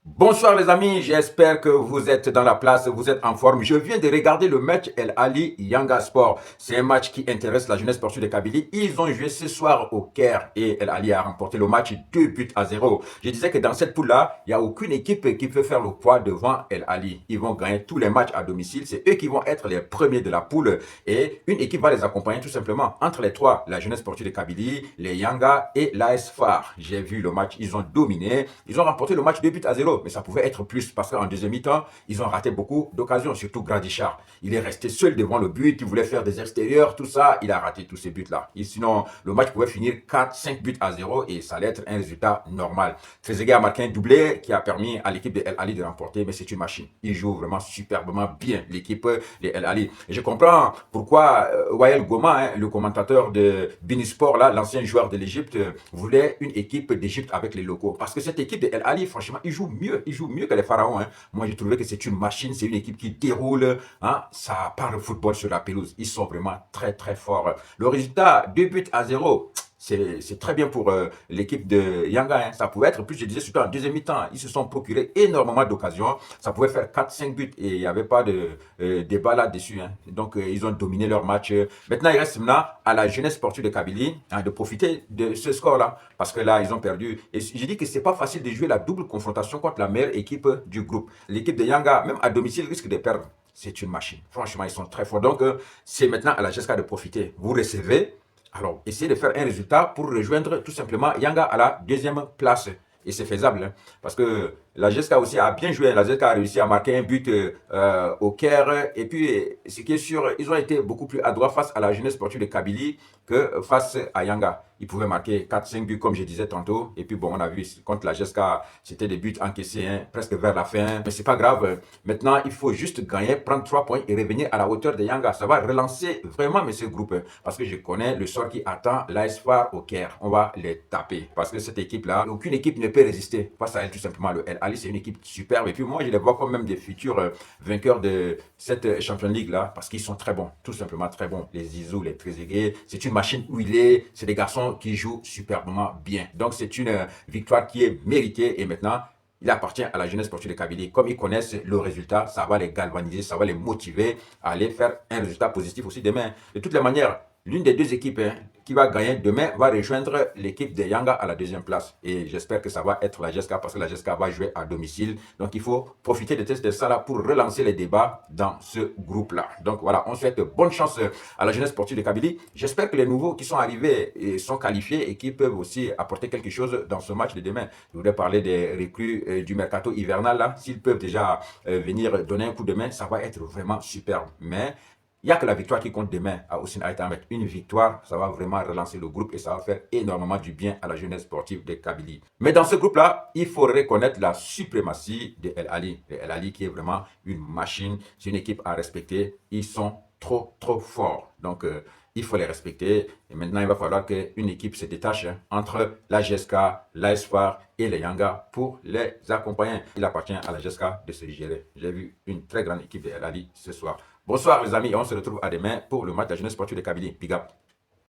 Bonsoir les amis, j'espère que vous êtes dans la place, vous êtes en forme. Je viens de regarder le match El Ali Yanga Sport. C'est un match qui intéresse la jeunesse sportive de Kabylie. Ils ont joué ce soir au Caire et El Ali a remporté le match 2 buts à 0. Je disais que dans cette poule-là, il n'y a aucune équipe qui peut faire le poids devant El Ali. Ils vont gagner tous les matchs à domicile. C'est eux qui vont être les premiers de la poule et une équipe va les accompagner tout simplement. Entre les trois, la jeunesse sportive de Kabylie, les Yanga et l'AS FAR. J'ai vu le match, ils ont dominé. Ils ont remporté le match 2 buts à 0. Mais ça pouvait être plus parce qu'en deuxième mi-temps, ils ont raté beaucoup d'occasions, surtout Gradichar. Il est resté seul devant le but, il voulait faire des extérieurs, tout ça, il a raté tous ces buts-là. Et sinon, le match pouvait finir 4-5 buts à 0 et ça allait être un résultat normal. Trezeguet a marqué un doublé qui a permis à l'équipe de El Ali de remporter, mais c'est une machine. Il joue vraiment superbement bien, l'équipe de El Ali. Et je comprends pourquoi Wael Goma, le commentateur de Binisport, là, l'ancien joueur de l'Égypte, voulait une équipe d'Égypte avec les locaux. Parce que cette équipe de El Ali, franchement, il joue mieux que les Pharaons. Moi, j'ai trouvé que c'est une machine, c'est une équipe qui déroule. Ça parle football sur la pelouse. Ils sont vraiment très, très forts. Le résultat, 2 buts à 0. C'est très bien pour l'équipe de Yanga. Ça pouvait être plus, je disais, surtout en deuxième mi-temps. Ils se sont procurés énormément d'occasions. Ça pouvait faire 4-5 buts et il n'y avait pas de débat là-dessus. Donc, ils ont dominé leur match. Maintenant, il reste maintenant à la jeunesse sportive de Kabylie de profiter de ce score-là. Parce que là, ils ont perdu. Et j'ai dit que c'est pas facile de jouer la double confrontation contre la meilleure équipe du groupe. L'équipe de Yanga, même à domicile, risque de perdre. C'est une machine. Franchement, ils sont très forts. Donc, c'est maintenant à la GSK de profiter. Vous recevez. Alors, essayez de faire un résultat pour rejoindre tout simplement Yanga à la deuxième place. Et c'est faisable, parce que la GSK aussi a bien joué. La GSK a réussi à marquer un but au Caire. Et puis, ce qui est sûr, ils ont été beaucoup plus adroits face à la jeunesse sportive de Kabylie que face à Yanga. Ils pouvaient marquer 4-5 buts, comme je disais tantôt. Et puis, bon, on a vu contre la GSK, c'était des buts encaissés presque vers la fin. Mais c'est pas grave. Maintenant, il faut juste gagner, prendre 3 points et revenir à la hauteur de Yanga. Ça va relancer vraiment ce groupe. Parce que je connais le sort qui attend l'AS FAR au Caire. On va les taper. Parce que cette équipe-là, aucune équipe ne peut résister face à elle, tout simplement. Le El Ali, c'est une équipe superbe. Et puis moi, je les vois comme même des futurs vainqueurs de cette Champions League-là. Parce qu'ils sont très bons. Tout simplement très bons. Les Zizou, les Trezeguet. C'est une machine huilée. C'est des garçons qui jouent superbement bien. Donc, c'est une victoire qui est méritée. Et maintenant, il appartient à la jeunesse sportive de Kabylie. Comme ils connaissent le résultat, ça va les galvaniser, ça va les motiver à aller faire un résultat positif aussi demain. De toutes les manières, l'une des deux équipes qui va gagner demain va rejoindre l'équipe de Yanga à la deuxième place. Et j'espère que ça va être la GSK parce que la GSK va jouer à domicile. Donc il faut profiter de ça là pour relancer les débats dans ce groupe-là. Donc voilà, on souhaite bonne chance à la jeunesse sportive de Kabylie. J'espère que les nouveaux qui sont arrivés et sont qualifiés et qui peuvent aussi apporter quelque chose dans ce match de demain. Je voudrais parler des recrues du mercato hivernal là. S'ils peuvent déjà venir donner un coup de main, ça va être vraiment superbe. Mais il n'y a que la victoire qui compte demain à Hussein Aïta Ahmed. Une victoire, ça va vraiment relancer le groupe et ça va faire énormément du bien à la jeunesse sportive de Kabylie. Mais dans ce groupe-là, il faut reconnaître la suprématie de El Ali. Le El Ali qui est vraiment une machine, c'est une équipe à respecter. Ils sont trop, trop forts. Donc, il faut les respecter. Et maintenant, il va falloir qu'une équipe se détache entre la GSK, l'AS FAR et les Yanga pour les accompagner. Il appartient à la GSK de se gérer. J'ai vu une très grande équipe de El Ali ce soir. Bonsoir les amis, et on se retrouve à demain pour le match de la jeunesse sportive de Kabylie. Big up.